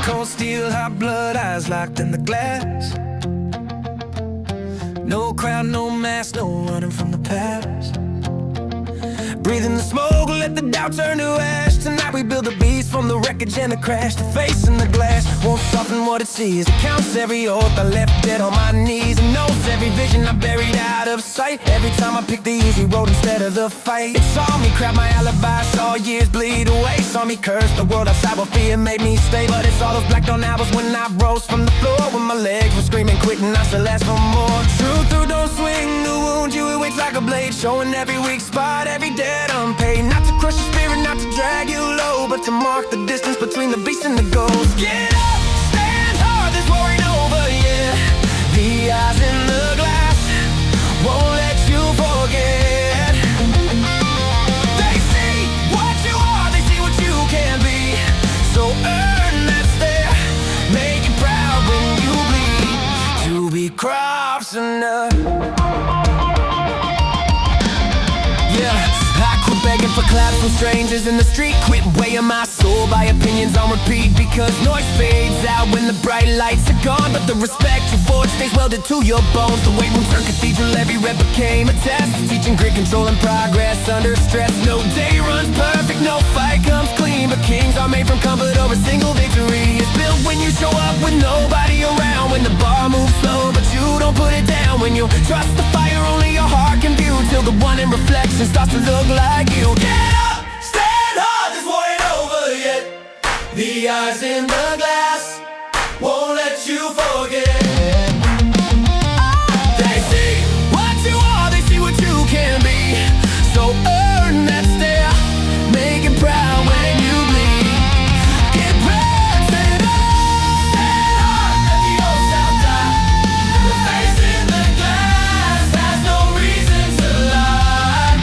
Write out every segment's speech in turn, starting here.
Cold steel, hot blood, eyes locked in the glass. No crowd, no mask, no running from the past. Breathing the smoke, let the doubt turn to ash. Tonight we build a beast from the wreckage and the crash. The face in the glass won't soften what it sees. It counts every oath I left dead on my knees. It knows every vision I buried out of sight. Every time I picked the easy road instead of the fight. It saw me crack my alibi, saw years bleed away. Saw me curse the world outside while fear made me stay. But it's all those black dawn hours when I rose from the floor, when my legs were screaming quit and I still ask for more. Truth through don't swing, the wound you, it waits like a blade. Showing every weak spot, every debt unpaid. Not to crush your spirit, not to drag you low, but to mark the distance between the beast and the ghost. Get up, stand hard, this war ain't over yet. The eyes in the glass won't let you forget. They see what you are, they see what you can be. So earn that stare, make it proud when you bleed. To be crops enough. Begging for claps from strangers in the street. Quit weighing my soul by opinions on repeat. Because noise fades out when the bright lights are gone, but the respect you forge stays welded to your bones. The weight room turned cathedral, every rep became a test. Teaching grit, control, and progress under stress. No day runs perfect, no fight comes clean, but kings are made from comfort over single victory. It's built when you show up with nobody around, when the bar moves slow but you don't put it down, when you trust the fire only your heart can view, till the one in reflection starts to look like you. Get up, stand hard, this war ain't over yet. The eyes in the glass won't let you forget. They see what you are, they see what you can be. So earn that stare, make it proud when you bleed. Get proud, stand up, stand hard, let the old sound die. The face in the glass has no reason to lie.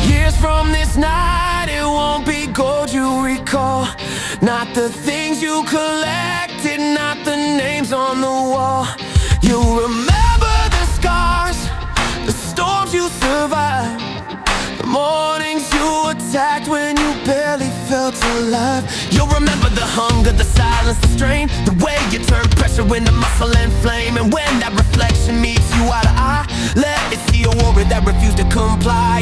Years from this night, it won't be gold you recall. Not the things you collected, not the names on the wall. You'll remember the scars, the storms you survived, the mornings you attacked when you barely felt alive. You'll remember the hunger, the silence, the strain, the way you turn pressure into muscle and flame. And when that reflection meets you eye to eye, let it see a warrior that refused to comply.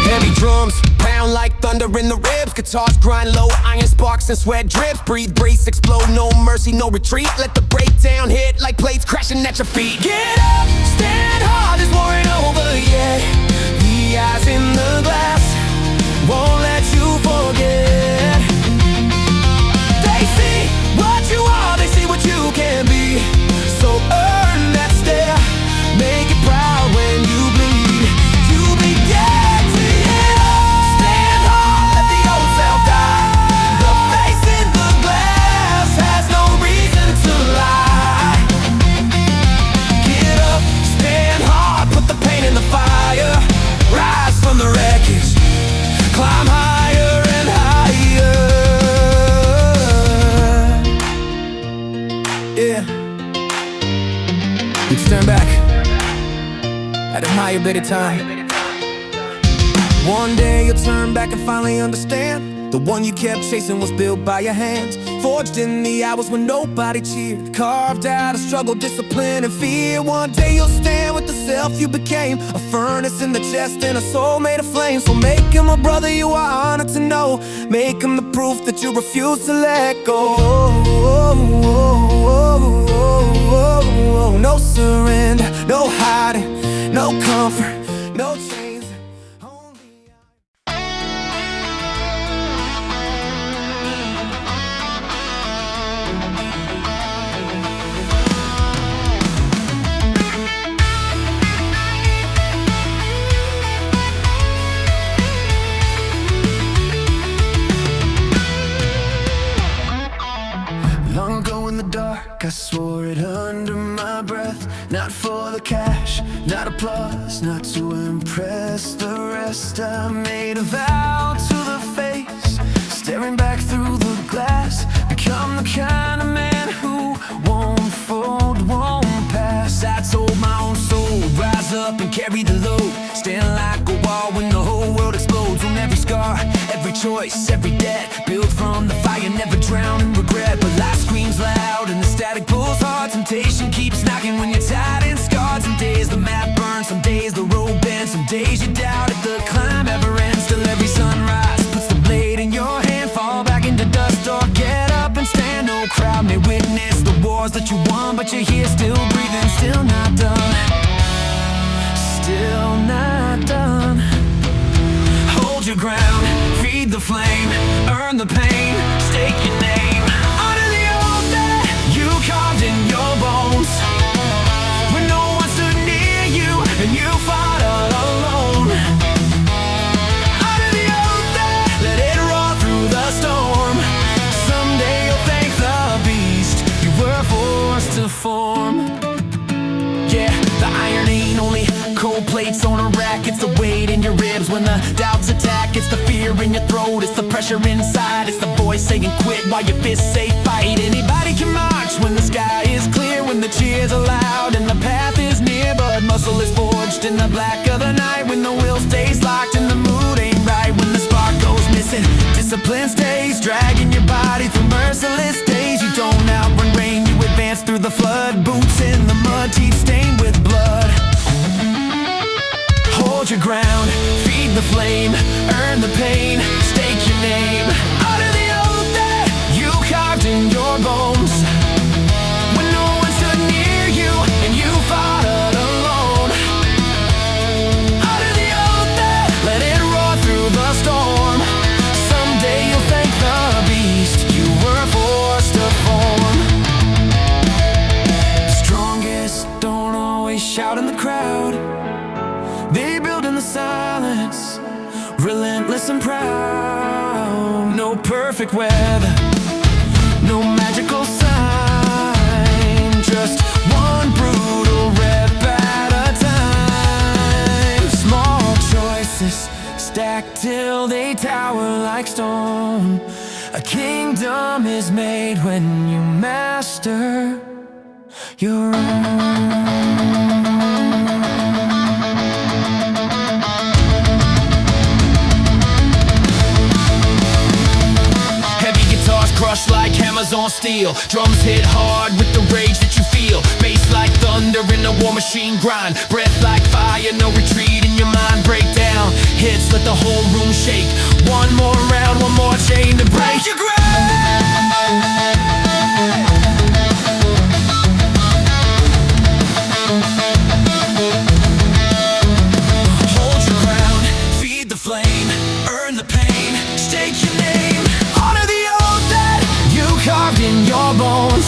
Heavy drums pound like thunder in the ribs. Guitars grind low, iron sparks and sweat drips. Breathe, brace, explode, no mercy, no retreat. Let the breakdown hit like plates crashing at your feet. Get up, stand hard, this war ain't over yet. The eyes in the glass won't let you forget. They see what you are, they see what you can be. So earn that stare, make it proud when you bleed. You began to get up, stand hard, let the old self die. The face in the glass has no reason to lie. Get up, stand hard, put the pain in the fire. Rise from the wreckage, climb higher and higher. Yeah. You can turn back at a higher, better time. One day you'll turn back and finally understand. The one you kept chasing was built by your hands, forged in the hours when nobody cheered, carved out of struggle, discipline, and fear. One day you'll stand with the self you became, a furnace in the chest and a soul made of flame. So make him a brother you are honored to know. Make him the proof that you refuse to let go. No surrender, no hiding, no comfort, no chains. Long ago in the I swore it under my breath. Not for the cash, not applause, not to impress the rest. I made a vow to the face, staring back through the glass. Become the kind of man who won't fold, won't pass. I told my own soul, rise up and carry the load. Stand like a wall when the whole world explodes. On every scar, every choice, every debt, build from the fire, never drown in regret. But life screams loud and the static pulls hard. Temptation keeps knocking when you're tired and scarred. Some days the map burns, some days the road bends. Some days you doubt if the climb ever ends. Still every sunrise puts the blade in your hand. Fall back into dust or get up and stand. No crowd may witness the wars that you won, but you're here still breathing, still not done. Still not done. Hold your ground, feed the flame, earn the pain, stake your name. Honor the oath that you carved in your bones, when no one stood near you and you fought all alone. Honor the oath that let it roar through the storm. Someday you'll thank the beast you were forced to form. Yeah, the iron ain't only cold plates on a rack. It's the weight in your ribs when the doubts attack. It's the fear in your throat, it's the pressure inside. It's the voice saying quit while your fists say fight. Anybody can march when the sky is clear, when the cheers are loud and the path is near. But muscle is forged in the black of the night, when the will stays locked and the mood ain't right. When the spark goes missing, discipline stays, dragging your body through merciless days. You don't outrun rain, you advance through the flood. Boots in the mud, teeth stained with blood. Hold your ground, feed the flame, earn the pain, stake your name. Honor the oath that you carved in your bones, when no one stood near you and you fought all alone. Honor the oath that let it roar through the storm. Someday you'll thank the beast you were forced to form. The strongest don't always shout in the crowd. They build in the silence, relentless and proud. No perfect weather, no magical sign, just one brutal rep at a time. Small choices stacked till they tower like stone. A kingdom is made when you master your own. Crushed like hammers on steel. Drums hit hard with the rage that you feel. Bass like thunder in a war machine grind. Breath like fire, no retreat in your mind. Break down, hits let the whole room shake. One more round, one more chain to break. Hold your ground. Hold your ground, feed the flame, earn the pain, stake your name. Honor the carved in your bones,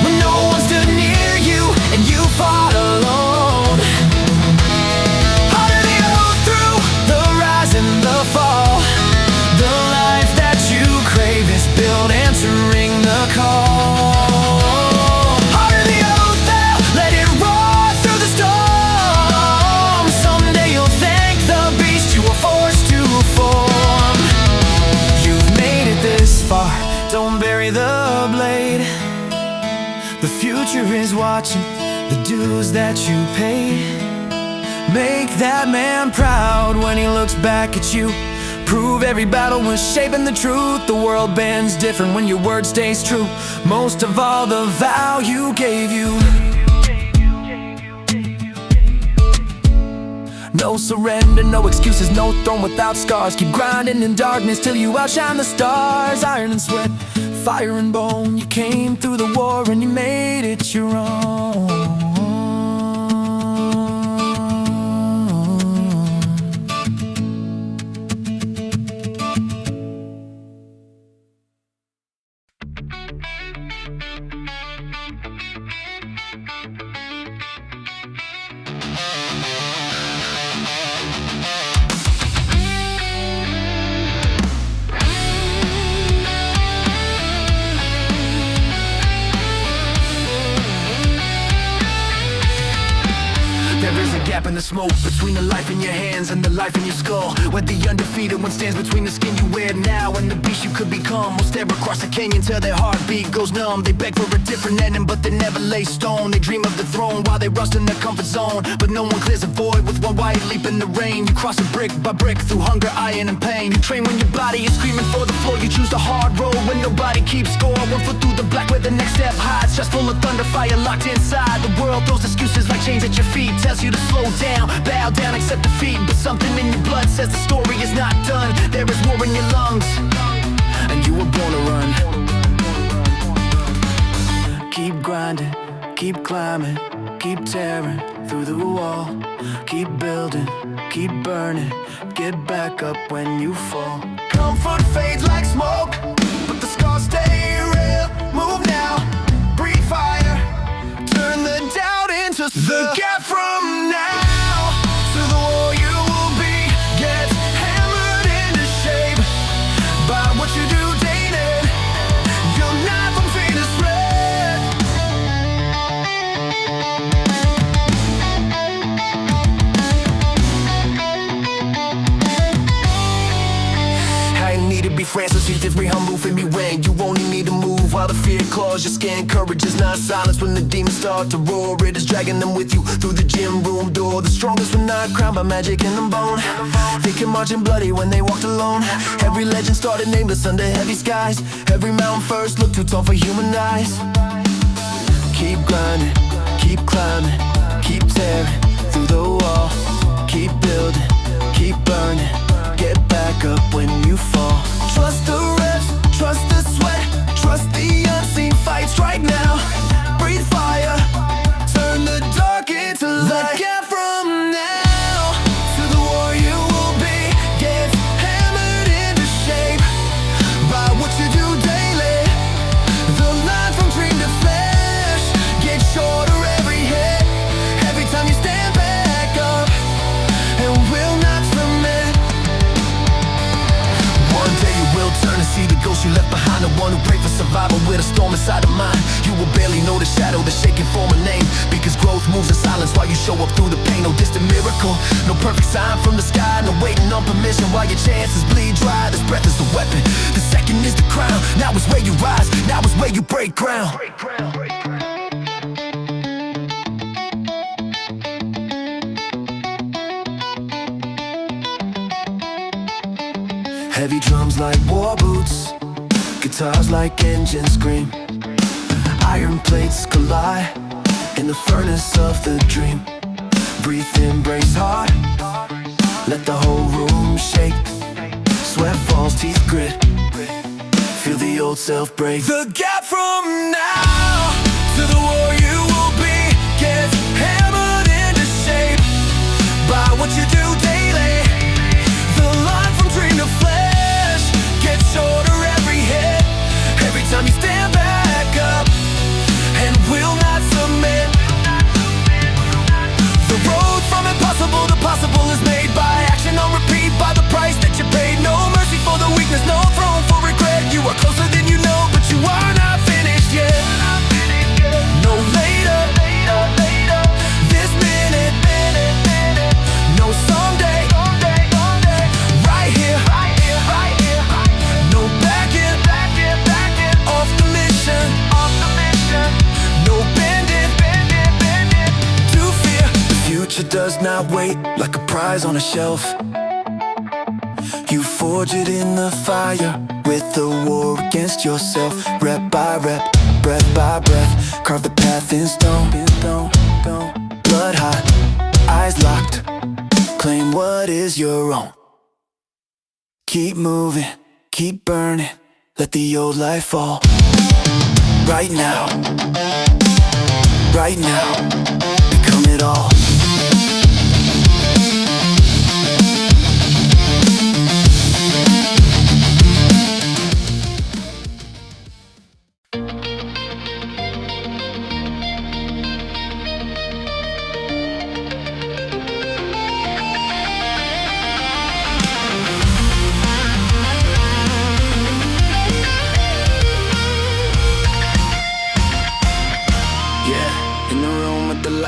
when no one stood near you and you fought alone. Honor the oath through the rise and the fall. The life that you crave is built answering the call. Honor the oath that let it roar through the storm. Someday you'll thank the beast you were forced to form. You've made it this far, don't bury the blade. The future is watching the dues that you paid. Make that man proud when he looks back at you. Prove every battle was shaping the truth. The world bends different when your word stays true. Most of all, the vow you gave you. No surrender, no excuses, no throne without scars. Keep grinding in darkness till you outshine the stars. Iron and sweat, fire and bone. You came through the war and you made it your own. and the smoke, between the life in your hands and the life in your skull. Where the undefeated one stands between the skin you wear now and the beast you could become. Will stare across the canyon till their heartbeat goes numb. They beg for a different ending, but they never lay stone. They dream of the throne while they rust in their comfort zone. But no one clears a void with one wide leap in the rain. You cross it brick by brick through hunger, iron, and pain. You train when your body is screaming for the floor. You choose the hard road when nobody keeps score. 1 foot through the black where the next step hides. Just full of thunder, fire locked inside. The world throws excuses like chains at your feet. Tells you to slow down, bow down, accept defeat. But something in your blood says the story is not done. There is war in your lungs, and you were born to run. Keep grinding, keep climbing, keep tearing through the wall. Keep building, keep burning, get back up when you fall. Comfort fades like smoke, but the scars stay real. Move now, breathe fire, turn the doubt into the gap from now to the war you will be. Get hammered into shape by what you do daily. You're not from faintest red. I ain't need to be Francis, she's every humble for me when you only need to move while the fear claws your skin. Courage is not silence when the demons start to roar. It is dragging them with you through the gym room door. The strongest were not crowned by magic in the bone. They can march in bloody when they walked alone. Every legend started nameless under heavy skies. Every mountain first looked too tall for human eyes. Keep grinding, keep climbing, keep tearing through the wall. Keep building, keep burning, get back up when you fall. Trust the reps, trust the sweat, trust the unseen fights right now. Breathe fire, turn the dark into light. Get from now to the war you will be. Get hammered into shape by what you do daily. The line from dream to flesh gets shorter every hit. Every time you stand back up and will not submit. One day you will turn and see the ghost you left behind. The one who prayed for survival with a storm inside of mind. You will barely know the shadow, the shaking form a name. Because growth moves in silence while you show up through the pain. No distant miracle, no perfect sign from the sky. No waiting on permission while your chances bleed dry. This breath is the weapon, the second is the crown. Now is where you rise, now is where you break ground. Heavy drums like war boots, guitars like engines scream. Iron plates collide in the furnace of the dream. Breathe in, brace hard, let the whole room shake. Sweat falls, teeth grit, feel the old self break. The gap from now to the war you will be. Get hammered into shape by what you do daily. The line from dream to flesh gets shorter every hit. Every time you stand back up and will not submit. The road from impossible to possible is made by action on repeat, by the price that you paid. No mercy for the weakness, no throne for regret. You are closer than you know, but you are not finished yet. No later, this minute, no someday, right here, no backing, off the mission, no bending, to fear. The future does not wait like a prize on a shelf. You forge it in the fire with the war against yourself. Rep by rep, breath by breath, carve the path in stone. Blood hot, eyes locked, claim what is your own. Keep moving, keep burning, let the old life fall. Right now, become it all.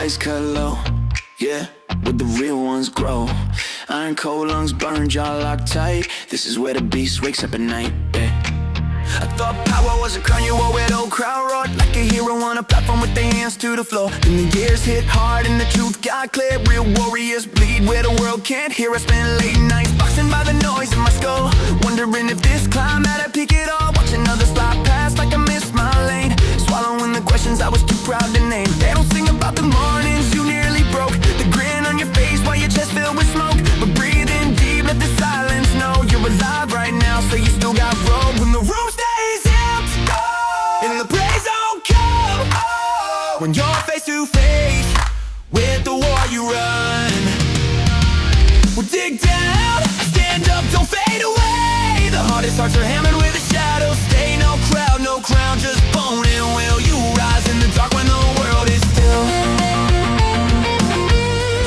Lights cut low, iron cold lungs, burn jaw locked tight. This is where the beast wakes up at night, yeah. I thought power was a crown you wore with old crowd roared like a hero on a platform with their hands to the floor. Then the years hit hard and the truth got clear. Real warriors bleed where the world can't hear. I spent late nights boxing by the noise in my skull, wondering if this climb had a peak at all. Watching others fly past like I missed my lane, swallowing the questions I was too proud to name. They don't sing about the mornings you nearly broke, the grin on your face while your chest filled with smoke. But breathe in deep, let the silence know you're alive right now, so you still got rope. When the room stays empty, and the praise don't come, when you're face to face with the war you run, well, dig down, stand up, don't fade away. The hardest hearts are hammered with the shadows. Stay no crowd, no crown, just bone. And will you rise in the dark when the world is still?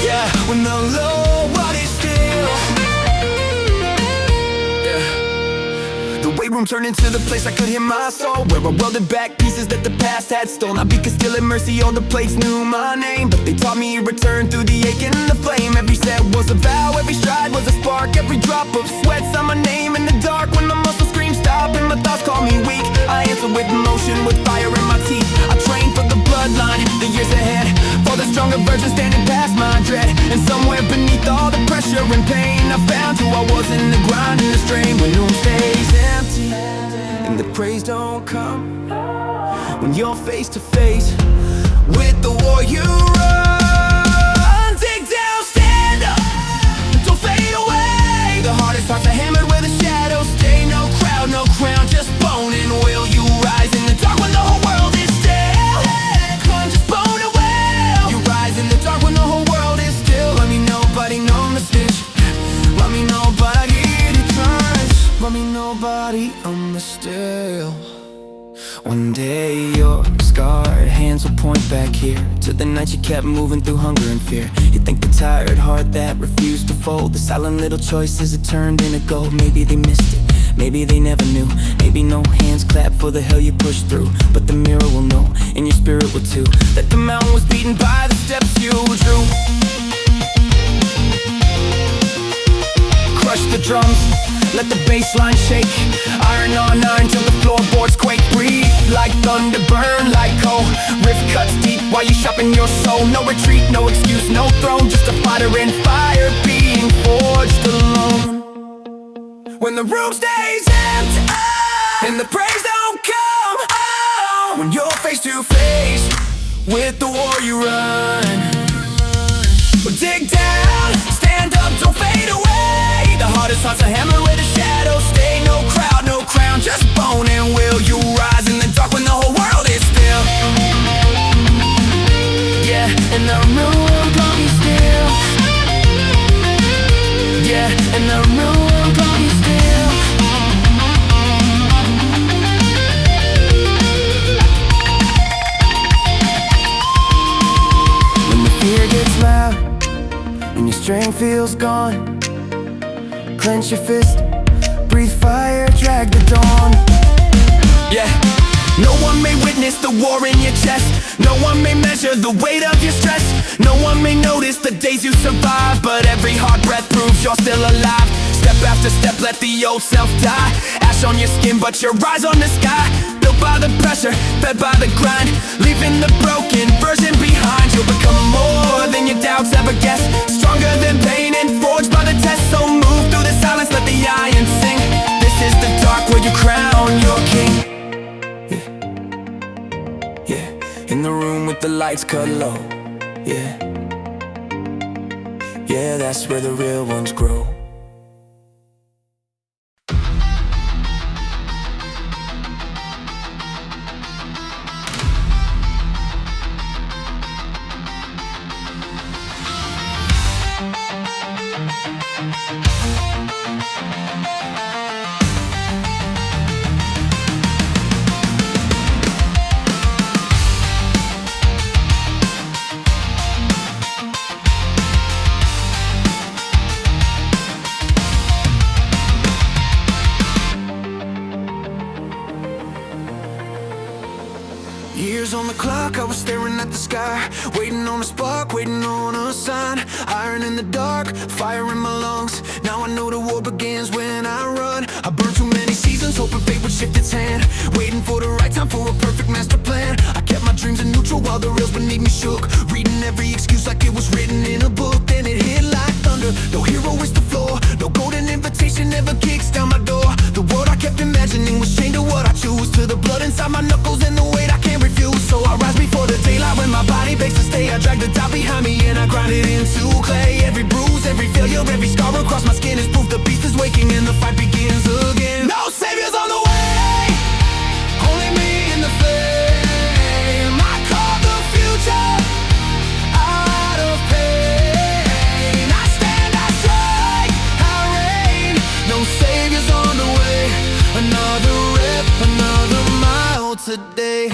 Yeah, when the low world is still. Yeah. The weight room turned into the place I could hear my soul, where I welded back pieces that the past had stolen. Not because still in mercy all the plates knew my name, but they taught me return through the ache and the flame. Every step was a vow, every stride was a spark. Every drop of sweat signed my name in the dark. When my muscles scream stop and my thoughts call me weak, I answer with emotion, with fire in my teeth. I train for the bloodline, the years ahead, for the stronger version standing past my dread. And somewhere beneath all the pressure and pain, I found who I was in the grind and the strain. When room stays empty and the praise don't come, when you're face to face with the war you run, dig down, stand up, don't fade away. The hardest hearts are hammered where the shadows stay. No crowd, no crown, just bone. And will you rise in the dark when the whole world is still? Come on, just bone and will you rise in the dark when the whole world is still? Let me know, buddy, know the stitch. Let me know, but I hear the crunch. Let me know, buddy, on the still. One day your scarred hands will point back here to the nights you kept moving through hunger and fear. You think the tired heart that refused to fold, the silent little choices it turned into gold. Maybe they missed it, maybe they never knew. Maybe no hands clapped for the hell you pushed through, but the mirror will know, and your spirit will too, that the mountain was beaten by the steps you drew. Crush the drums, let the bass line shake. Iron on iron till the floorboards quake. Breathe like thunder, burn like coal. Riff cuts deep while you sharpen your soul. No retreat, no excuse, no throne, just a fighter in fire being forged alone. When the room stays empty, and the praise don't come, when you're face to face with the war you run, well, dig down, stand up, don't fade away. The hardest hearts are hammered where the shadows stay. No crowd, no crown, just bone. And will you rise in the dark when the whole world is still? Yeah, and the room gon' be still. Yeah, and the room gon' be still. When the fear gets loud, when your strength feels gone, clench your fist, breathe fire, drag the dawn. Yeah, no one may witness the war in your chest. No one may measure the weight of your stress. No one may notice the days you survive, but every hard breath proves you're still alive. Step after step, let the old self die. Ash on your skin, but your eyes on the sky. Built by the pressure, fed by the grind, leaving the broken version behind. You'll become more than your doubts ever guessed, stronger than pain and forged by the test. So move through the silence, let the iron sing. This is the dark where you crown your king. Yeah, yeah, in the room with the lights cut low. Yeah, yeah, that's where the real ones grow. Years on the clock, I was staring at the sky, waiting on a spark, waiting on a sign. Iron in the dark, fire in my lungs. Now I know the war begins when I run. I burned too many seasons, hoping fate would shift its hand, waiting for the right time for a perfect master plan. I kept my dreams in neutral while the rails beneath me shook, reading every excuse like it was written in a book. Then it hit like thunder, no hero is the floor, no golden invitation ever kicks down my door. The world I kept imagining was chained to what I choose, to the blood inside my knuckles and the weight I can't refuse. So I rise before the daylight when my body begs to stay. I drag the doubt behind me and I grind it into clay. Every bruise, every failure, every scar across my skin is proof the beast is waking and the fight begins again. No saviors on the way, only me in the flame. I call the future out of pain. I stand, I strike, I reign. No saviors on the way. Another rep, another mile today.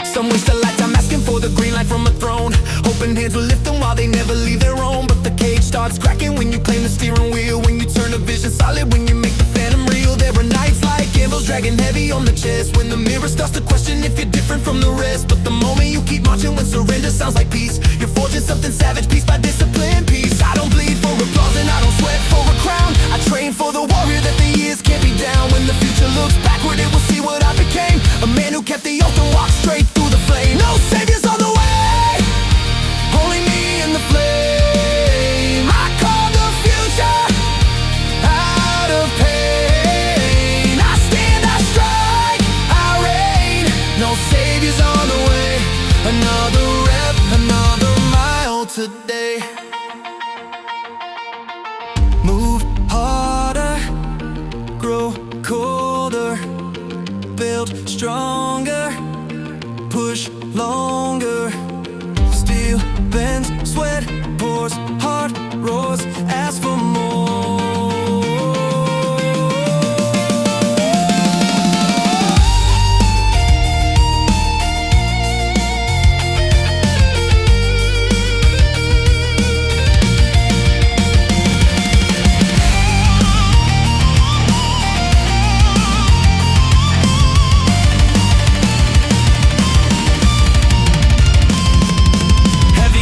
Some waste a lifetime asking for the green light from a throne, hoping hands will lift them while they never leave their own. But the cage starts cracking when you claim the steering wheel, when you turn the vision solid, when you make the phantom real. There are nights like gambles dragging heavy on the chest, when the mirror starts to question if you're different from the rest. But the moment you keep marching, when surrender sounds like peace, you're forging something savage, piece by discipline, peace. I don't bleed for applause and I don't sweat for a crown. I train for the warrior that the years can't be down. When the future looks backward, it will see what I became, a man who kept the oath and walked straight through the flame. No saviors on the way, only me in the flame. I call the future out of pain. I stand, I strike, I reign. No saviors on the way. Another rep, another mile today. Move harder, grow colder, build stronger, push longer. Steel bends, sweat pours, heart roars, ask for more.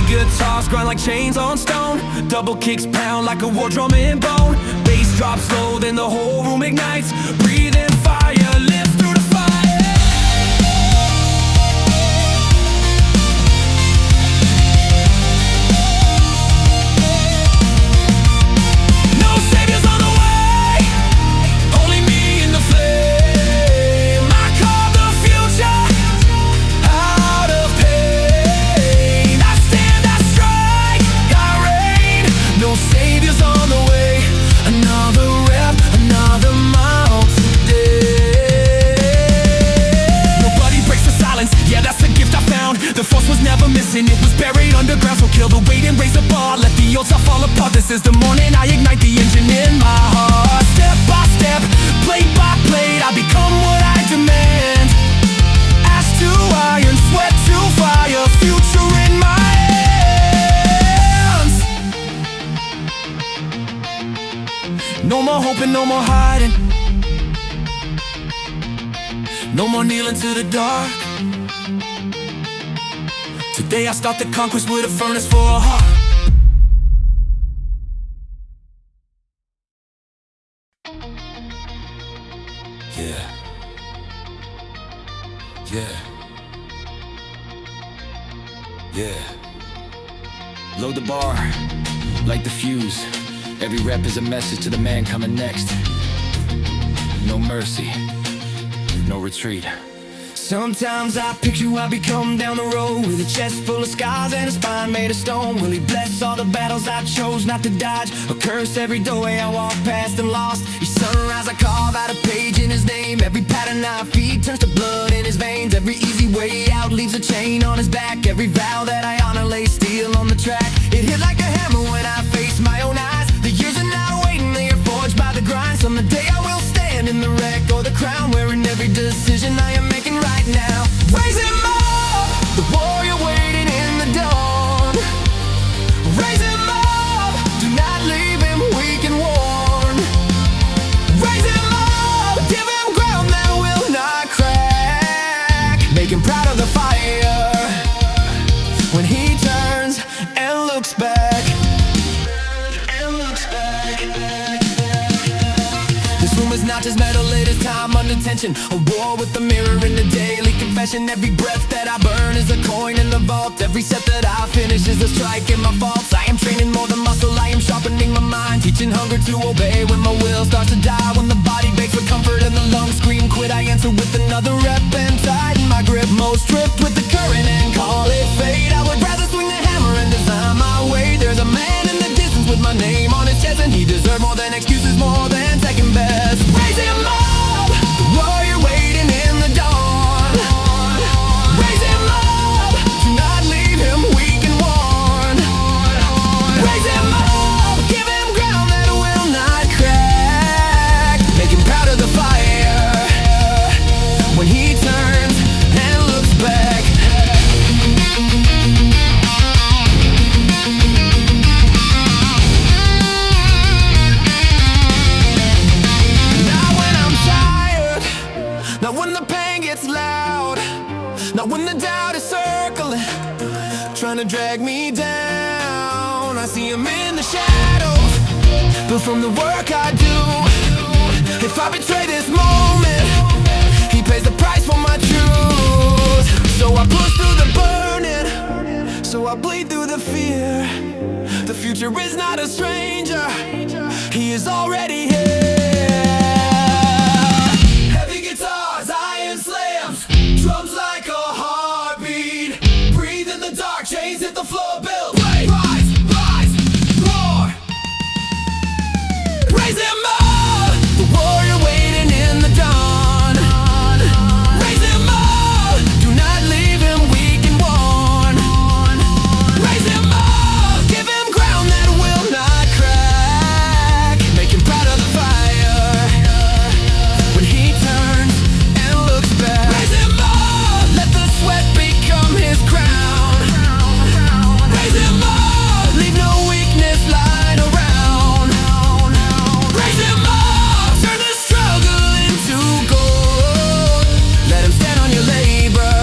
Guitars grind like chains on stone, double kicks pound like a war drum in bone. Bass drops slow, then the whole room ignites. Breathe in fire, live through the fire. No saviors on the way, only me in the flame. I call the future out of pain. I stand, I strike, I reign. No saviors on the way. Another rep, another mile today. Nobody breaks the silence, yeah, that's the gift I found. The force was never missing, it was buried underground. So kill the weight and raise the bar, let the old stuff fall apart. This is the morning I ignite the engine in my heart. Step by step, blade by blade, I become what I demand. Ash to iron, sweat to fire, future in my hands. No more hoping, no more hiding, no more kneeling to the dark. Today I start the conquest with a furnace for a heart. Yeah. Yeah. Yeah. Load the bar, light the fuse. Every rep is a message to the man coming next. No mercy, no retreat. Sometimes I picture I become down the road with a chest full of scars and a spine made of stone. Will he bless all the battles I chose not to dodge, or curse every doorway I walk past and lost? Each sunrise I carve out a page in his name. Every pattern I feed turns to blood in his veins. Every easy way out leaves a chain on his back. Every vow that I honor lays steel on the track. It hit like a hammer when I face my own eyes. The years are not waiting, they are forged by the grind. Someday I will stand in the wreck or the crown, wearing every decision I am making right now. Raise him up, the warrior waiting in the dawn. Raise him up, do not leave him weak and worn. Raise him up, give him ground that will not crack. room is not just metal, it is time under tension. A war with the mirror in the daily confession. Every breath that I burn is a coin in the vault. Every step that I finish is a strike in my faults. I am training more than muscle, I am sharpening my mind, teaching hunger to obey when my will starts to die. When the body begs for comfort and the lungs scream quit, I answer with another rep and tighten my grip. Most stripped with the current and call it fate. I would rather swing the hammer and design my way. There's a man in the distance with my name on his chest, and he deserves more than excuses, more than second best. Raise him up, the warrior waiting in the dawn. Raise him up, do not leave him weak and worn. Raise him up, give him ground that will not crack. Make him proud of the fire when he turns and looks back. Not when the pain gets loud, not when the doubt is circling, trying to drag me down. I see him in the shadows, built from the work I do. If I betray this moment, he pays the price for my truth. So I push through the burning, so I bleed through the fear. The future is not a stranger, he is already here. Drums like a heartbeat, breathe in the dark, chains hit the floor, build, play, rise, rise, roar. Raise him up, the warrior waiting in the dawn. Raise him up, do not leave him weak and worn. Raise him up, give him ground that will not crack. Make him proud of the fire when he turns and looks back. Raise him up, sweat become his crown. Raise him up, leave no weakness lying around. Raise him up, turn the struggle into gold. Let him stand on your labor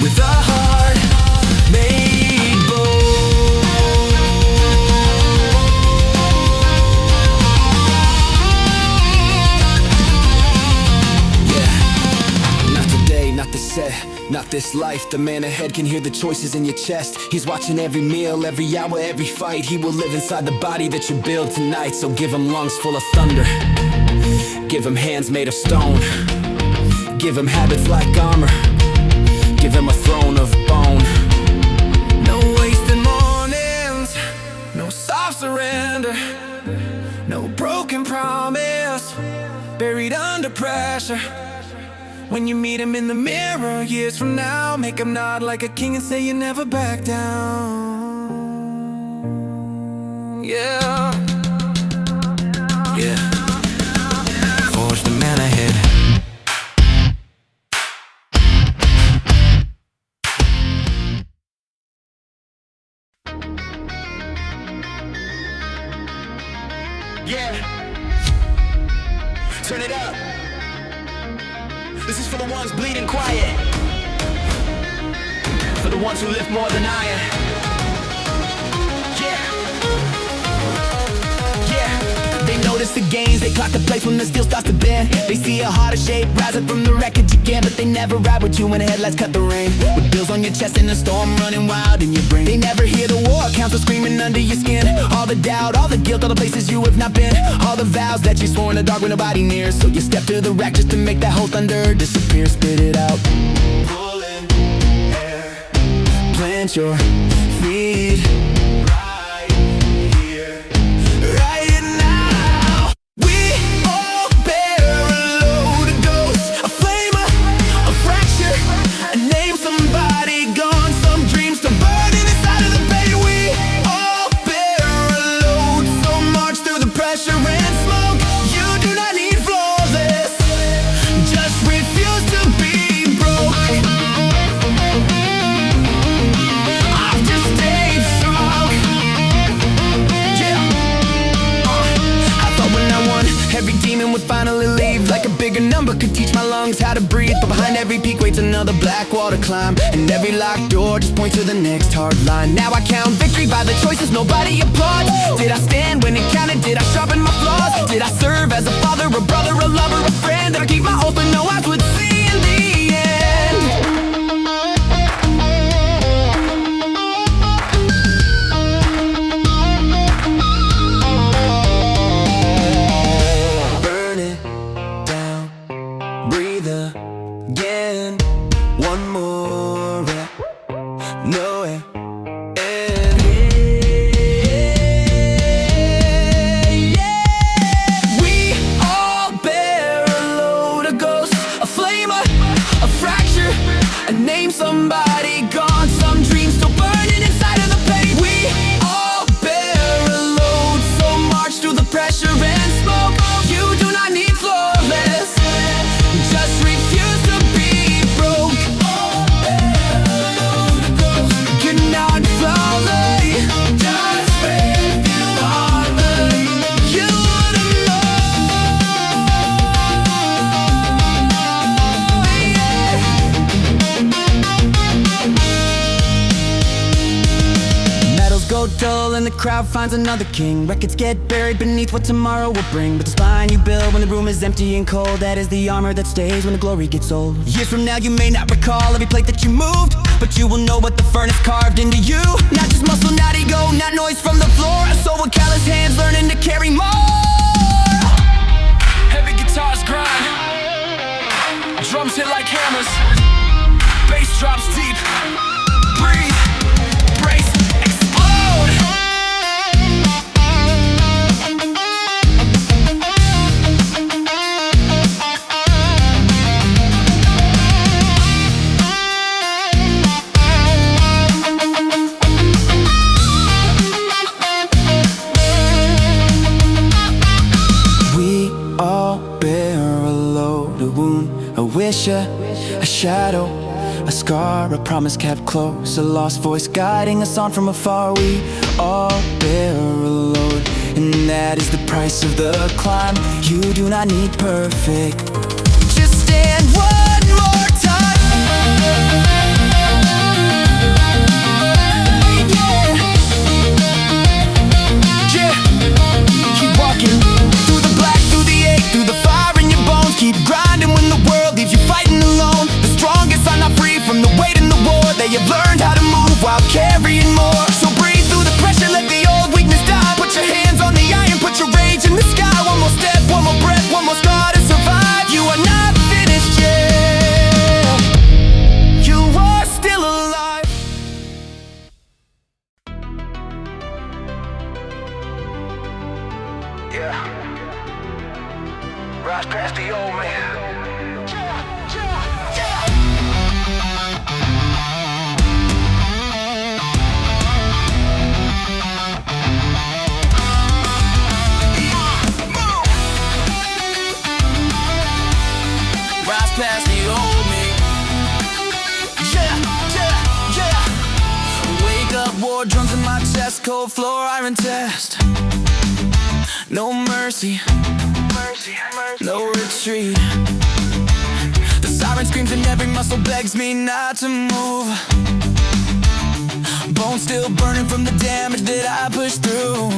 with a heart made bold. Yeah, not today, not the set, not this life. The man ahead can hear the choices in your chest. He's watching every meal, every hour, every fight. He will live inside the body that you build tonight. So give him lungs full of thunder, give him hands made of stone, give him habits like armor, give him a throne of bone. No wasted mornings, no soft surrender, no broken promise, buried under pressure. When you meet him in the mirror years from now, make him nod like a king and say you never back down. Yeah, yeah. Forge the man ahead. Yeah. Turn it up. This is for the ones bleeding quiet, for the ones who lift more than iron. Yeah, yeah. They notice the gains, they clock the place when the steel starts to bend. They see a harder shape rising from the wreckage again, but they never ride with you when the headlights cut the rain. With bills on your chest and the storm running wild in your brain. They never hear the war council screaming under your skin. All the doubt, all the guilt, all the places you have not been. All the vows that you swore in the dark when nobody near. So you step to the rack just to make that whole thunder disappear. Spit it out. Pull in air, plant your feet right here, right now. We all bear a load of ghosts, a flame, a fracture, a name, somebody gone, some dreams to burn inside of the pain. We all bear a load, so march through the pressure and smoke. You do not need flawless, just refuse to be broke. Often believe like a bigger number could teach my lungs how to breathe. But behind every peak waits another black wall to climb, and every locked door just points to the next hard line. Now I count victory by the choices nobody applauds. Did I stand when it counted? Did I sharpen my flaws? Did I serve as a father, a brother, a lover, a friend? Did I keep my oath but no eyes would see in the end? Burn it down, breathe again. One more rep, no way. Name somebody gone, some dreams still burning inside of the pain. We all bear a load, so march through the pressure and smoke. You do not need flawless, just refuse to be broke. You're not flawless, just if you are me, you wouldn't know. Go dull and the crowd finds another king. Records get buried beneath what tomorrow will bring. But the spine you build when the room is empty and cold, that is the armor that stays when the glory gets old. Years from now you may not recall every plate that you moved, but you will know what the furnace carved into you. Not just muscle, not ego, not noise from the floor. A soul with calloused hands learning to carry more. Heavy guitars grind, drums hit like hammers, bass drops deep. Breathe, brace, a wish, a shadow, a scar, a promise kept close, a lost voice guiding us on from afar. We all bear a load, and that is the price of the climb. You do not need perfect, just stand one more time. Yeah, keep walking through the black, through the ache, through the fire in your bones. Keep grinding when the world leaves you fighting alone. The strongest are not free from the weight and the war. They have learned how to move while carrying more. So breathe through the pressure, let the old weakness die. Put your hands on the iron, put your rage in the sky. One more step, one more breath, one more scar to survive. You are not finished yet, you are still alive. Yeah, rise past the old man. Rise past the old me. Yeah. Wake up, war drums in my chest, cold floor, iron test. No mercy, no retreat. The siren screams and every muscle begs me not to move. Bones still burning from the damage that I pushed through.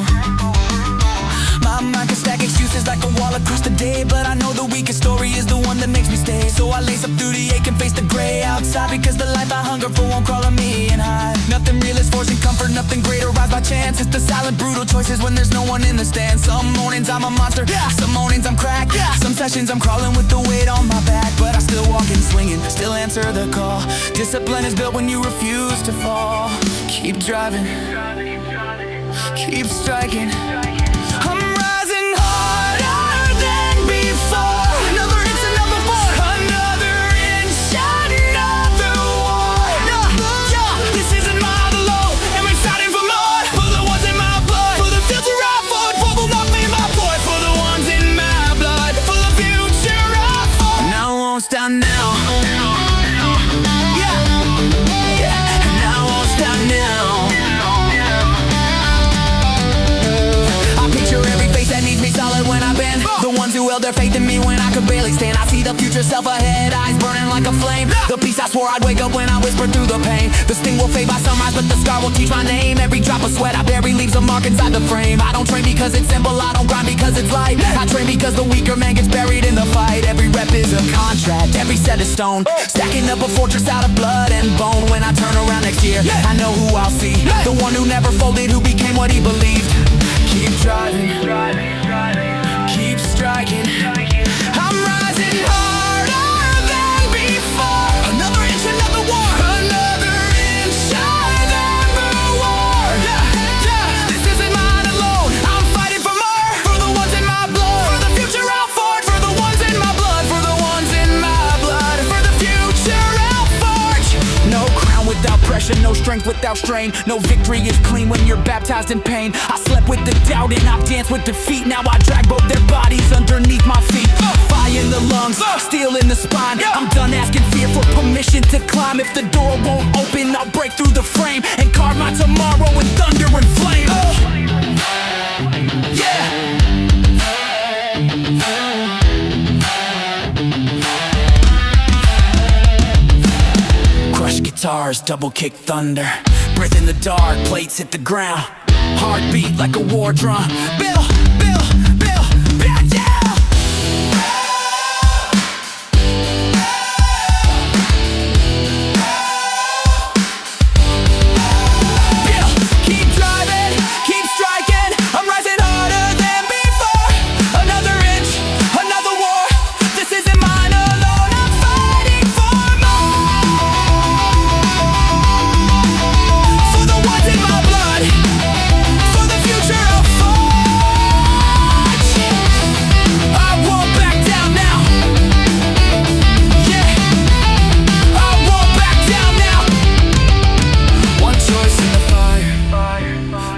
My mind can stack excuses like a wall across the day, but I know the weakest story is the one that makes me stay. So I lace up through the ache and face the gray outside, because the life I hunger for won't crawl on me and hide. Nothing real is forcing comfort, nothing greater rise by chance. It's the silent, brutal choices when there's no one in the stand. Some mornings I'm a monster, some mornings I'm cracked, some sessions I'm crawling with the weight on my back. But I still walk and swinging, still answer the call. Discipline is built when you refuse to fall. Keep driving, keep striking. I'm rising harder than before. Another inch, another war. Another inch, another war. Yeah, this isn't my low, and we're fighting for more. For the ones in my blood, for the future I fought for, will not be my boy. For the ones in my blood, for the future I fought. And I won't stop now. Yeah, and I won't stop now. I of their faith in me when I could barely stand. I see the future self ahead, eyes burning like a flame. The peace I swore I'd wake up when I whispered through the pain. The sting will fade by sunrise, but the scar will teach my name. Every drop of sweat I bury leaves a mark inside the frame. I don't train because it's simple, I don't grind because it's light. I train because the weaker man gets buried in the fight. Every rep is a contract, every set is stone. Stacking up a fortress out of blood and bone. When I turn around next year, I know who I'll see. The one who never folded, who became what he believed. Keep driving, keep striking. I'm rising harder than before. Another inch, another war. Another inch, another war. Yeah, this isn't mine alone. I'm fighting for more. For the ones in my blood. For the future I'll forge. For the ones in my blood. For the ones in my blood. For the future I'll forge. No crown without pressure, no strength without strain. No victory is clean when you're baptized in pain. I slept with the doubt and I've danced with defeat. Now I drag both their bodies underneath my feet. Fire in the lungs, steel in the spine. I'm done asking fear for permission to climb. If the door won't open, I'll break through the frame and carve my tomorrow in thunder and flame. Yeah. Crush guitars, double kick thunder. Breath in the dark, plates hit the ground. Heartbeat like a war drum. Bill, Bill, Bill, Bill, yeah! Bill, keep driving, keep striking. I'm rising harder than before. Another inch, another war. This isn't mine alone. I'm fighting for more. For the ones in my blood. For the future I'll forge. I won't back down now. Yeah, I won't back down now. One choice in the fire,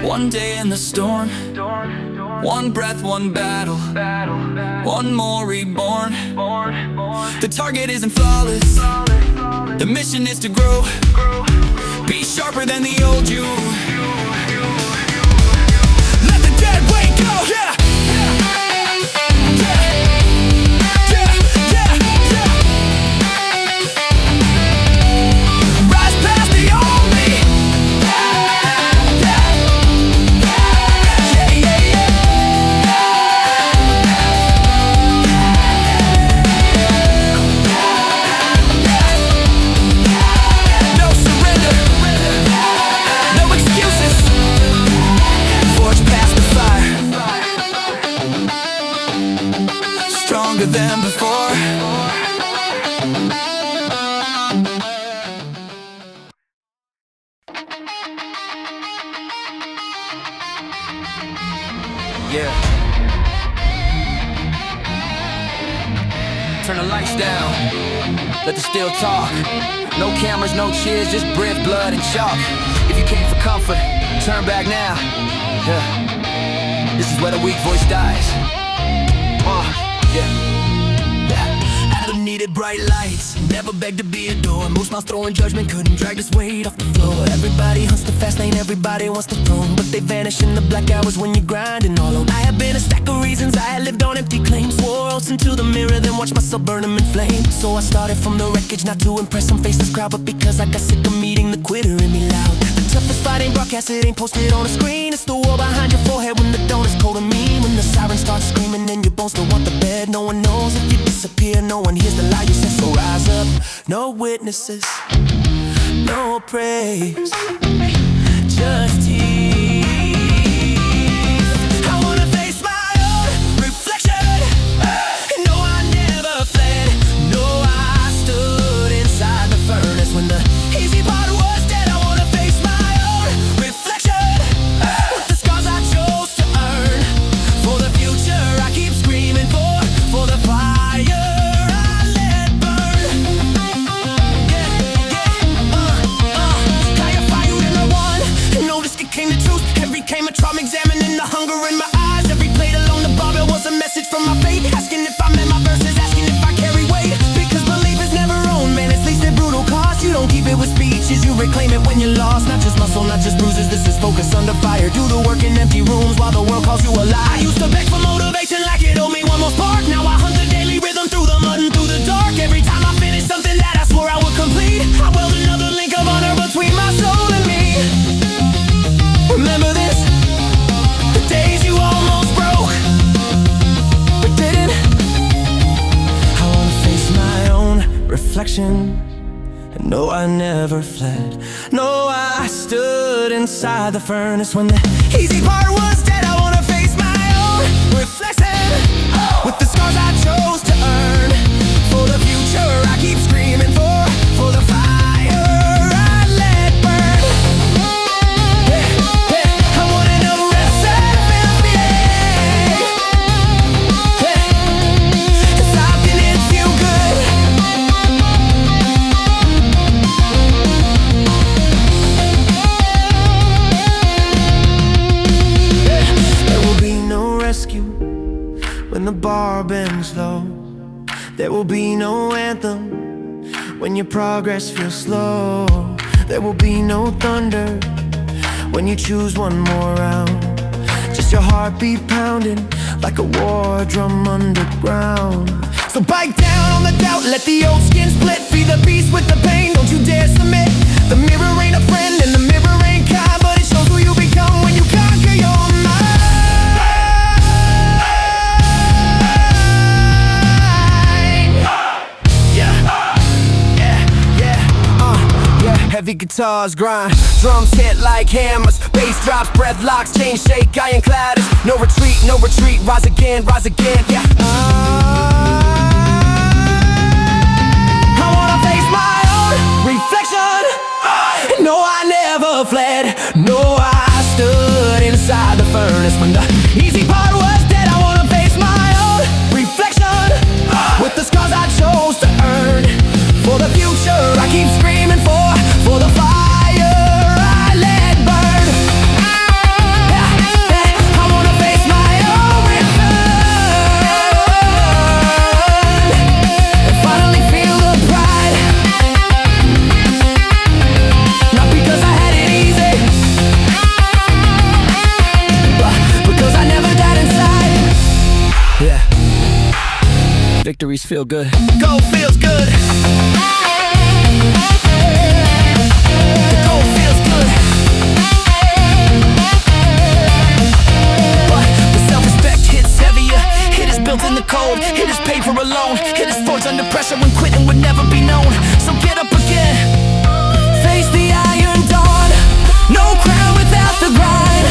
one day in the storm. One breath, one battle, one more reborn. The target isn't flawless, the mission is to grow. Be sharper than the old you. Let the dead weight go. Yeah. Rise past the old me. No surrender, no excuses. Forge past the fire, stronger than before. Yeah. Turn the lights down, let the steel talk. No cameras, no cheers, just breath, blood, and chalk. If you came for comfort, turn back now. Yeah. This is where the weak voice dies. Yeah. Adam needed bright lights, never begged to be adored. Most mouths throwing judgment couldn't drag this weight off the floor. Everybody hunts the fast lane, everybody wants the throne, but they vanish in the black hours when you're grinding all alone. I had been a stack of reasons, I had lived on empty claims. Swore oaths into the mirror, then watched myself burn them in flames. So I started from the wreckage, not to impress some faceless crowd, but because I got sick of meeting the quitter in me loud. The toughest fight ain't broadcast, it ain't posted on a screen. It's the wall behind your forehead when the dawn is cold and mean. When the siren starts screaming and your bones still want the bed. No one knows if you disappear, no one hears the lie you said. So rise up, no witnesses, no praise, just tears. I wanna face my own reflection. No, I never fled. No, I stood inside the furnace when the easy part was dead. I wanna face my own reflection. With the scars I chose to earn. For the future I keep screaming for the fire I let burn. Higher fire than I won. Noticed it came the truth. Every came a trauma, examining the hunger in my eyes. Every plate along the barbell was a message from my faith. Asking if I meant my verses, asking if I carry weight. Because belief is never owned, man, it's least at brutal cost. You don't keep it with speeches, you reclaim it when you're lost. Not just muscle, not just bruises, this is focus under fire. Do the work in empty rooms while the world calls you a lie. I used to beg for motivation like it owed me one more spark. Now I reflection. And no, I never fled. No, I stood inside the furnace when the easy part was dead. I wanna face my own reflection with the scars I chose to earn. For the future I keep screaming for the fire I let burn. I wanna know rest and feel the ache. Something it feel good. There will be no rescue when the bar bends low. There will be no anthem when your progress feels slow. There will be no thunder when you choose one more round. Just your heartbeat pounding like a war drum underground. So bite down on the doubt, let the old skin split. Feed the beast with the pain, don't you dare submit. The mirror ain't a friend and the mirror ain't kind, but it shows who you become when you conquer your mind. Heavy guitars grind, drums hit like hammers, bass drops, breath locks, chains shake, ironclad. No retreat, no retreat, rise again, yeah. I wanna face my own reflection. No, I never fled. No, I stood inside the furnace when the easy part was dead. I wanna face my own reflection with the scars I chose to earn. For the future I keep screaming for the fire I let burn. I wanna face my own return and finally feel the pride. Not because I had it easy, but because I never died inside. Yeah, victories feel good. Gold feels good. It is paid for alone. It is forged under pressure when quitting would never be known. So get up again, face the iron dawn. No crown without the grind,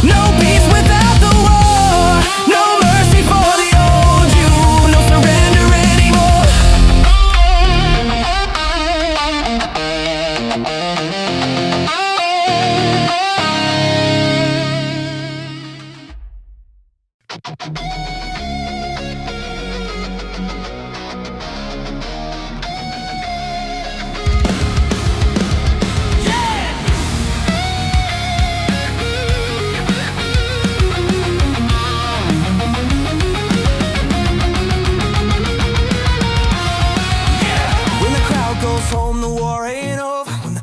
no peace without the war. No mercy for the old you, no surrender anymore.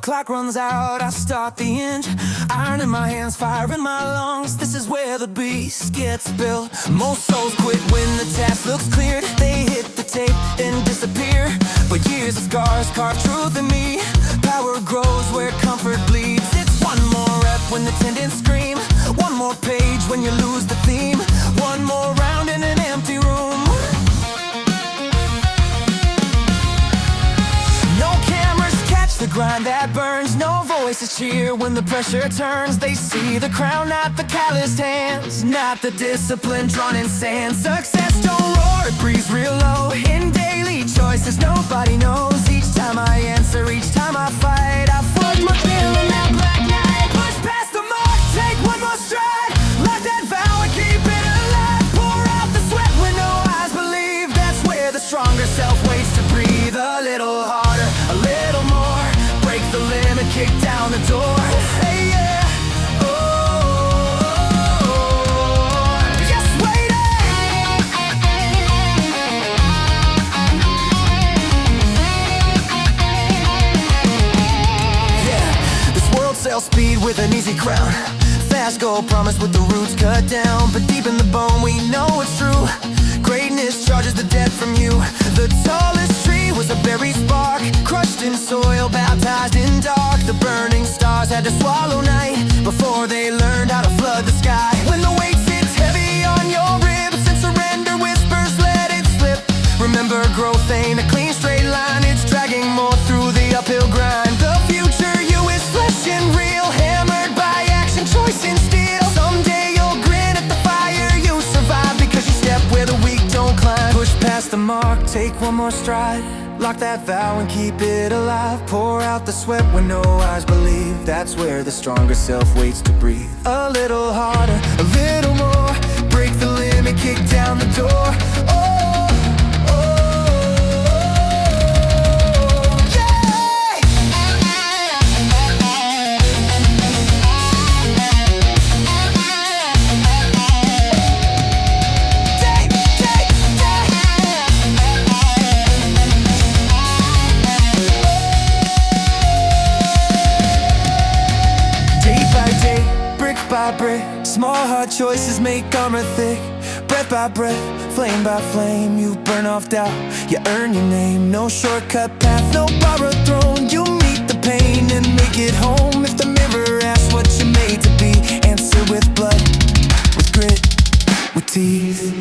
Clock runs out, I start the engine. Iron in my hands, fire in my lungs. This is where the beast gets built. Most souls quit when the task looks cleared. They hit the tape and disappear. But years of scars carve truth in me. Power grows where comfort bleeds. It's one more rep when the tendons scream. One more page when you lose the theme. One more round in an empty room. The grind that burns, no voices cheer when the pressure turns. They see the crown, not the calloused hands, not the discipline drawn in sand. Success don't roar, it breathes real low. In daily choices nobody knows. Each time I answer, each time I fight, I forge my will in that black night. Push past the mark, take one more stride. Lock that vow and keep it alive. Pour out the sweat when no eyes believe. That's where the stronger self waits to breathe. A little harder, a little more. Break the limit, kick down the door. Hey, yeah. Just waiting. Yeah, this world sells speed with an easy crown. Fast goal promised with the roots cut down. But deep in the bone we know it's true. Greatness charges the debt from you. The tallest tree was a buried spark, crushed in soil, baptized in dark. The burning stars had to swallow night before they learned how to flood the sky. When the weight sits heavy on your ribs and surrender whispers, let it slip. Remember, growth ain't a clean straight line, it's dragging mark, take one more stride. Lock that vow and keep it alive. Pour out the sweat when no eyes believe. That's where the stronger self waits to breathe. A little harder, a little more. Break the limit, kick down the door. Oh, oh, yeah! Day by day, brick by brick, small hard choices make armor thick. Breath by breath, flame by flame, you burn off doubt, you earn your name. No shortcut path, no borrowed throne. You meet the pain and make it home. If the mirror asks what you're made to be, answer with blood, with grit, with teeth.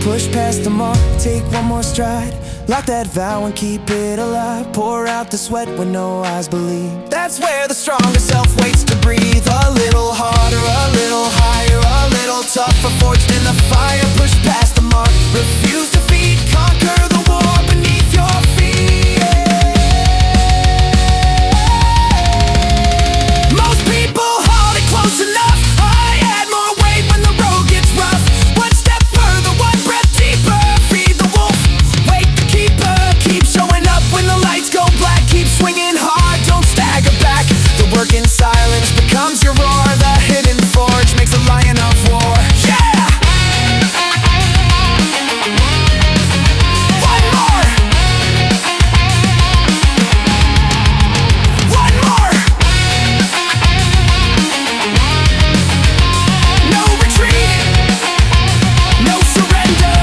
Push past the mark, take one more stride. Lock that vow and keep it alive. Pour out the sweat when no eyes believe. That's where the stronger self waits to breathe. A little harder, a little higher, a little tougher, forged in the fire. Push past the mark, refuse defeat, conquer the war beneath your feet. Most people hold it close enough. I add more weight when the road gets rough. One step further, one breath deeper. Feed the wolf, wake the keeper. Keep showing up when the lights go black. Keep swinging hard, don't stagger back. The work in silence becomes your roar. The hidden forge makes a lion of war. Yeah! One more! One more! No retreat, no surrender.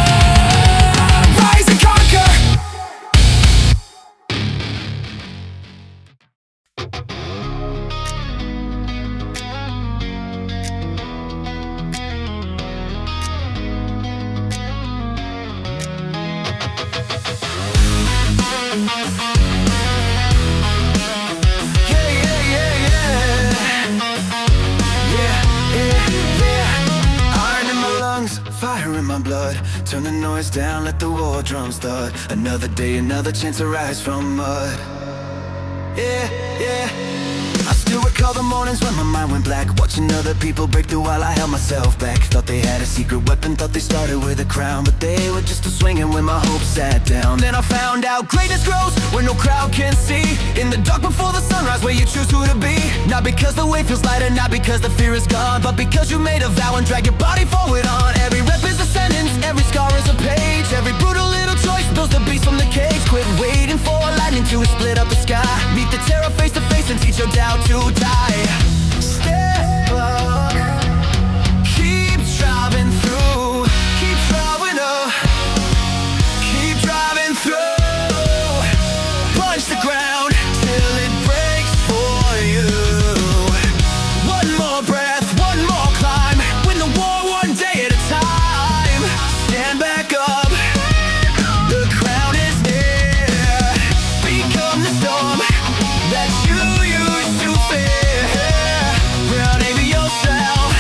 Rise and conquer. Yeah, yeah, yeah, yeah. Yeah, yeah, yeah. Iron in my lungs, fire in my blood. Turn the noise down, let the war drums thud. Another day, another chance to rise from mud. Yeah, yeah. I still recall the mornings when my mind went black, watching other people break through while I held myself back. Thought they had a secret weapon, thought they started with a crown, but they were just a swinging when my hopes sat down. Then I found out greatness grows where no crowd can see. In the dark before the sunrise, where you choose who to be. Not because the weight feels lighter, not because the fear is gone, but because you made a vow and drag your body forward on. Every rep is a sentence, every scar is a page. Every brutal little choice builds the beast from the cage. Quit waiting for lightning to split up the sky. Meet the terror face to face and teach your doubt to die. Step up, keep driving through, keep driving up, keep driving through. Punch the ground till it breaks for you. One more breath, one more climb. Win the war one day at a time. Stand back up, the crown is near. Become the storm that you used to fear. Rename yourself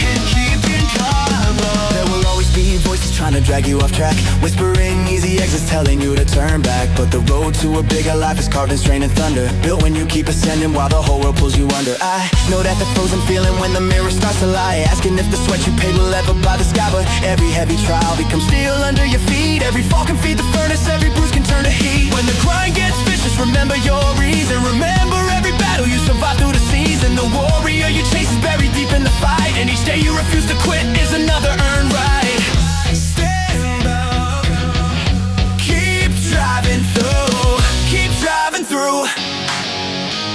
and keep in cover. There will always be voices trying to drag you off track, whispering easy exits telling you to turn back. But the road to a bigger life is carved in strain and thunder, built when you keep ascending while the whole world pulls you under. I know that the frozen feeling when the mirror starts to lie, asking if the sweat you paid will ever buy the sky. But every heavy trial becomes steel under your feet. Every fall can feed the furnace, every bruise can turn to heat. When the grind gets vicious, remember your reason. Remember every battle you survived through the season. The warrior you chase is buried deep in the fight, and each day you refuse to quit is another earned right. Stand up, keep driving through, keep driving through,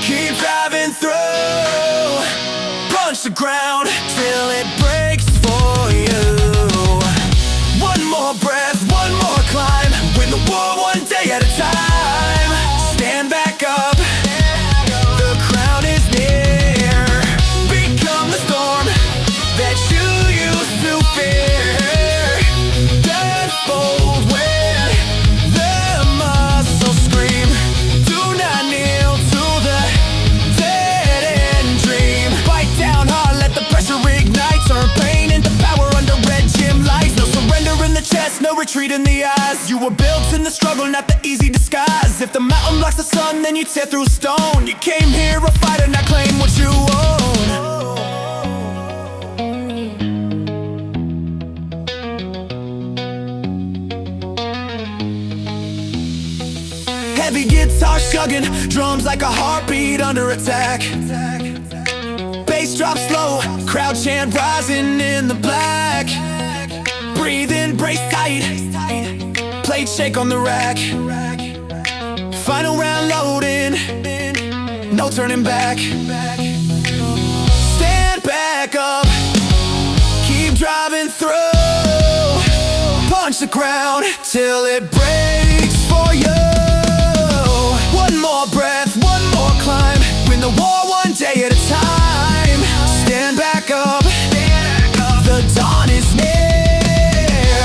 keep driving through. Punch the ground till it breaks for you. retreat in the eyes. You were built in the struggle, not the easy disguise. If the mountain blocks the sun, then you tear through stone. You came here a fighter, now claim what you own. Heavy guitar shugging, drums like a heartbeat under attack. Bass drops slow, crowd chant rising in the black. Breathe in, brace tight, plate shake on the rack. Final round loading, no turning back. Stand back up, keep driving through. Punch the ground till it breaks for you. One more breath, one more climb. Win the war one day at a time. Stand back up, the dawn is near.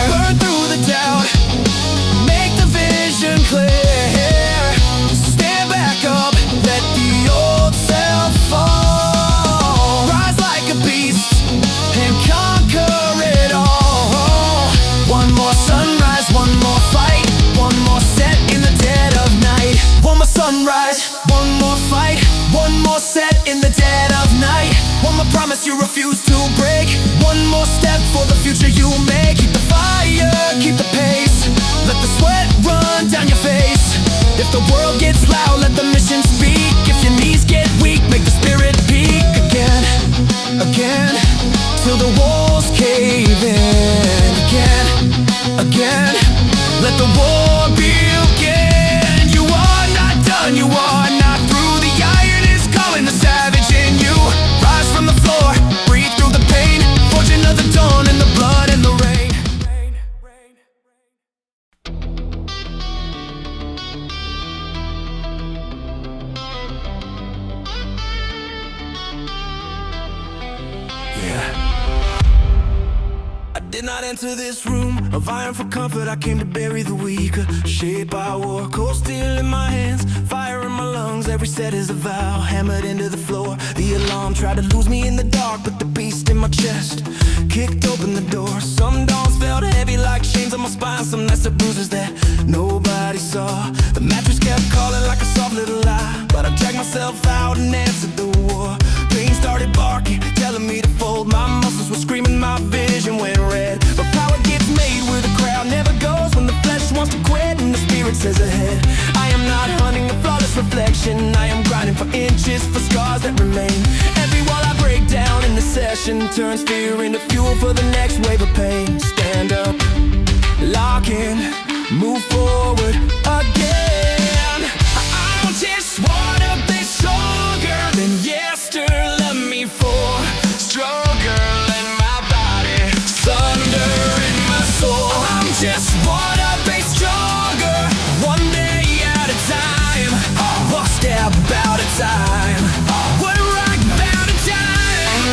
Burn through the doubt, make the vision clear. Stand back up, let the old self fall. Rise like a beast and conquer it all. One more sunrise, one more fight, one more set in the dead of night. One more sunrise, one more fight, one more set in the dead of night. One more promise you refuse to break, one more step for the future you make. Keep the fire, keep the pace, let the sweat run down your face. If the world gets loud, let the mission speak. If your knees get weak, make the spirit peak. Again, again, till the walls cave in. Again, again, let the war begin. You are not done, you are not through. The iron is calling the savage in you. Rise from the floor, breathe through the pain. Forge another dawn in the blood and the rain. I did not enter this room of iron for comfort. I came to bury the weak, shaped by war. Cold steel in my hands, fire in my lungs. Every set is a vow, hammered into the floor. The alarm tried to lose me in the dark, but the beast in my chest kicked open the door. Some dawns felt heavy like chains on my spine. Some nights the bruises that nobody saw. The mattress kept calling like a soft little lie, but I dragged myself out and answered the war. Pain started barking, telling me to fold. My muscles were screaming, my vision went red. But power gets made where the crowd never goes, when the flesh wants to quit and the spirit says ahead. I am not hunting a flawless reflection, I am grinding for inches, for scars that remain. Every wall I break down in the session turns fear into fuel for the next wave of pain. Stand up, lock in, move forward again. I just wanna be stronger than yesterday. Let me fall stronger than my body, thunder in my soul. I'm just wanna be stronger, one day at a time, one step about a time, one rock about a time.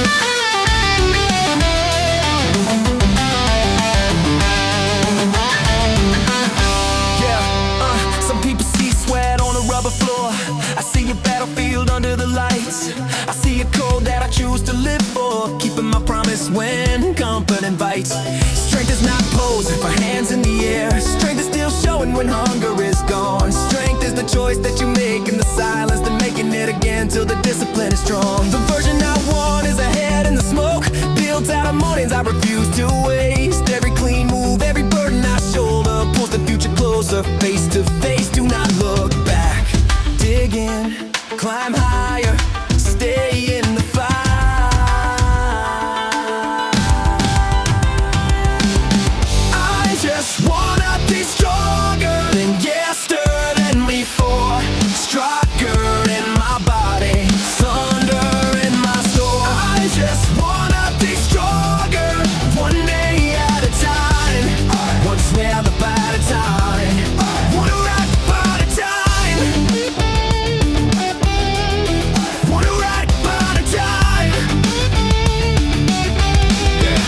Yeah, some people see sweat on a rubber floor. I see a battlefield under the lights. I see a code that I choose to live for, keeping my promise when comfort invites. Strength is not posing for hands in the air. Strength is still showing when hunger is gone. Strength is the choice that you make in the silence, then making it again till the discipline is strong. The version I want is ahead in the smoke, built out of mornings I refuse to waste. Every clean move, every burden I shoulder pulls the future closer, face to face. Do not look back, dig in, climb higher, stay in the fight. I just wanna be stronger than yesterday, than before. Stronger in my body, thunder in my soul. I just wanna be stronger, one day at a time, one step at a time, one rock at a time, one rock at a time. Yeah.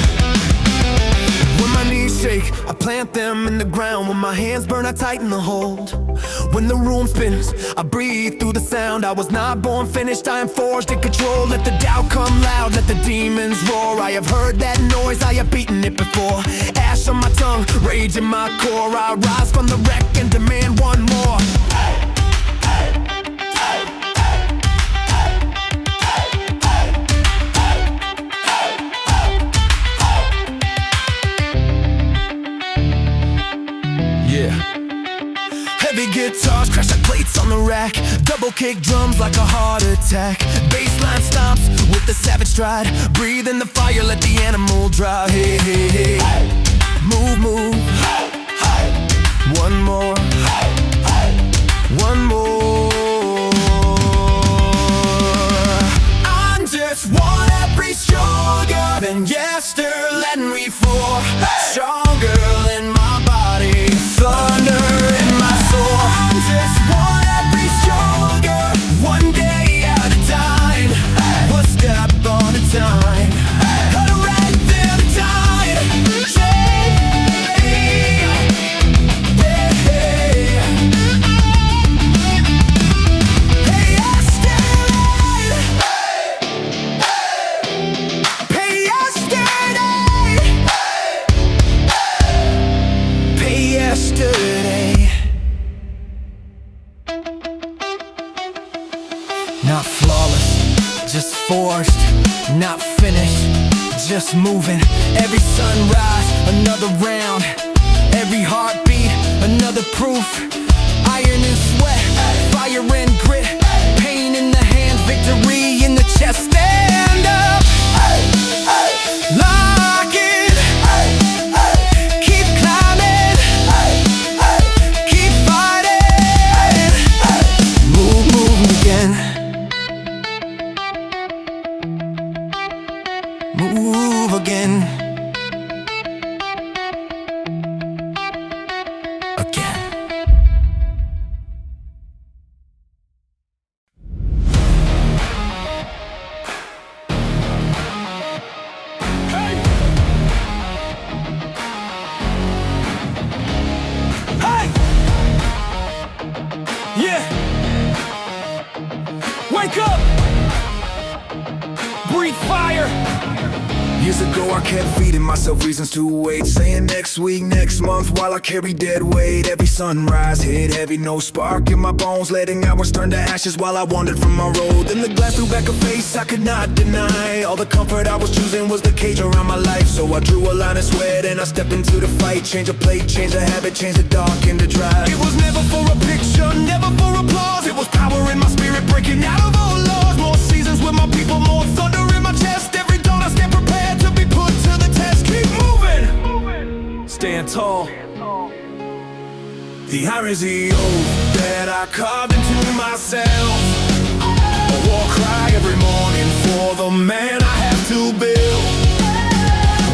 When my knees shake, I plant them in the ground. When my hands burn, I tighten the hold. When the room spins, I breathe through the sound. I was not born finished, I am forged in control. Let the doubt come loud, let the demons roar. I have heard that noise, I have beaten it before. Ash on my tongue, rage in my core. I rise from the wreck and demand one more. Yeah. Heavy guitars crash like plates on the rack. Double kick drums like a heart attack. Bassline stomps with the savage stride. Breathe in the fire, let the animal drive. Hey, hey, hey. Move, move. One more. One more. I'm just one every stronger than yesterday. Let me for stronger in my body. Thunder in my soul. I'm just one every stronger. One day at a time. One step on a time. Correct in time. Not flawless, just forged, not finished, just moving. Every sunrise, another round. Every heartbeat, another proof. Iron and sweat, fire and grit. Pain in the hand, victory in the chest. Stand up, lock in, keep climbing, keep fighting. Move, move again. Move again. Again. Hey! Hey! Yeah! Wake up! Breathe fire! Years ago I kept feeding myself reasons to wait, saying next week, next month, while I carry dead weight. Every sunrise hit heavy, no spark in my bones, letting hours turn to ashes while I wandered from my road. Then the glass threw back a face I could not deny. All the comfort I was choosing was the cage around my life. So I drew a line of sweat and I stepped into the fight. Change a plate, change a habit, change the dark into dry. It was never for a picture, never for applause. It was power in my spirit, breaking out of all laws. More seasons with my people, more thunder in my chest. Every dawn I stand prepared to be put to the test. Keep moving, stand tall. The irony's the oath that I carved into myself. A war cry every morning for the man I have to build.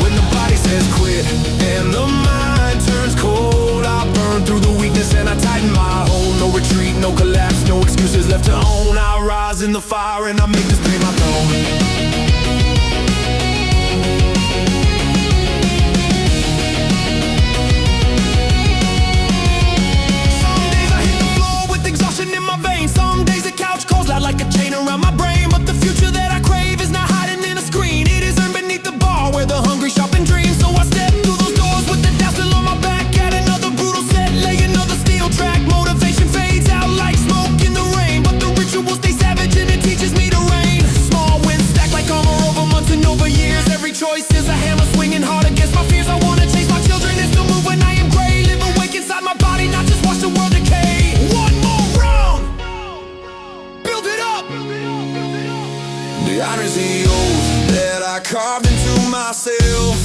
When the body says quit and the mind turns cold, I burn through the weakness and I tighten my hold. No retreat, no collapse, no excuses left to own. I rise in the fire and I make this pain my throne. Some days the couch calls loud like a chain around my brain. But the future that I crave is not hiding in a screen. It is earned beneath the bar where the hungry shop and dream. So I step through those doors with the doubt still on my back. At another brutal set, lay another steel track. Motivation fades out like smoke in the rain. But the ritual stays savage and it teaches me to reign. Small wins stack like armor over months and over years. Every choice is a hammer swinging hard against my fears. I wanna chase my children and still move when I am gray. Live awake inside my body, not just watch the world decay. One more round, build it up. The irony's the oath that I carved into myself.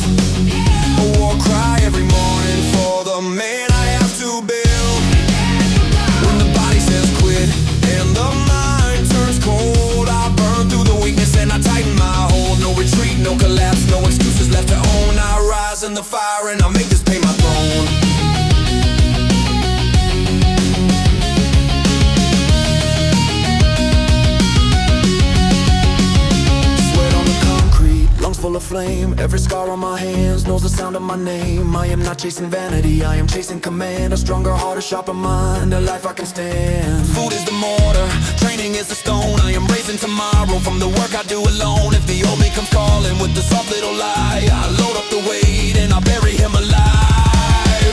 A war cry every morning for the man I have to build. When the body says quit and the mind turns cold, I burn through the weakness and I tighten my hold. No retreat, no collapse, no excuses left to own. I rise in the fire and I make this pain my throne. Full of flame, every scar on my hands knows the sound of my name. I am not chasing vanity, I am chasing command. A stronger heart, a sharper mind, a life I can stand. Food is the mortar, training is the stone. I am raising tomorrow from the work I do alone. If the old me comes calling with the soft little lie, I load up the weight and I bury him alive.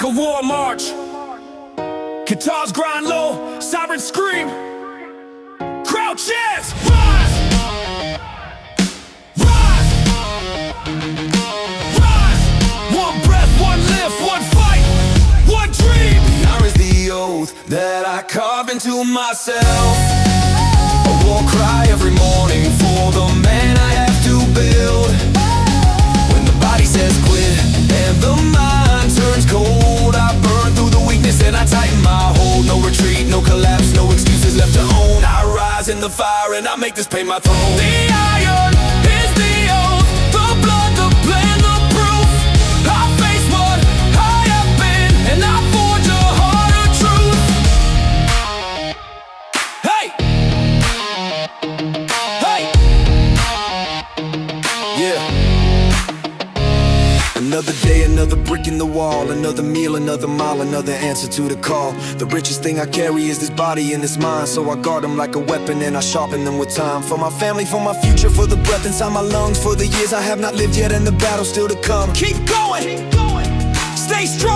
like a war march. Guitars grind low, sirens scream. Crowd cheers. Rise! Rise! Rise! One breath, one lift, one fight, one dream. Here is the oath that I carve into myself. A war cry every morning for the man I have to build. When the body says quit and the mind turns cold, I burn through the weakness and I tighten my hold. No retreat, no collapse, no excuses left to own. I rise in the fire and I make this pain my throne. The iron is the oath, the blood, the plan, the proof. I face what I have been and I forge a harder truth. Hey! Hey! Yeah. Another day, another brick in the wall. Another meal, another mile, another answer to the call. The richest thing I carry is this body and this mind, so I guard them like a weapon and I sharpen them with time. For my family, for my future, for the breath inside my lungs, for the years I have not lived yet and the battle still to come. Keep going, stay strong.